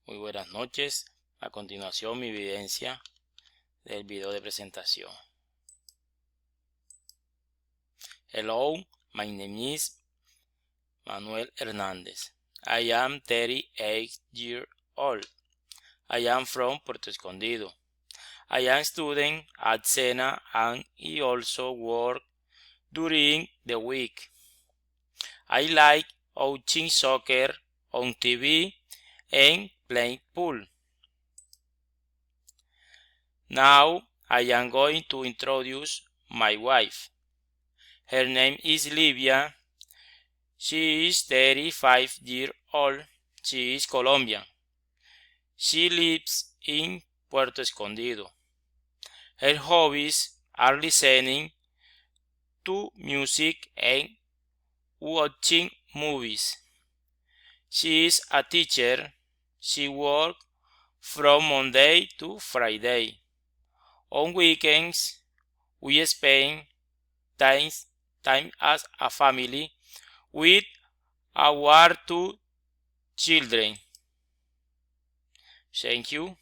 Muy buenas noches. A continuación, mi evidencia del video de presentación. Hello, my name is Manuel Hernández. I am 38 years old. I am from Puerto Escondido. I am student at SENA and I also work during the week. I like watching soccer on TV and playing pool. Now I am going to introduce my wife. Her name is Livia. She is 35 years old. She is Colombian. She lives in Puerto Escondido. Her hobbies are listening to music and watching movies. She is a teacher. She works from Monday to Friday. On weekends, we spend time as a family with our two children. Thank you.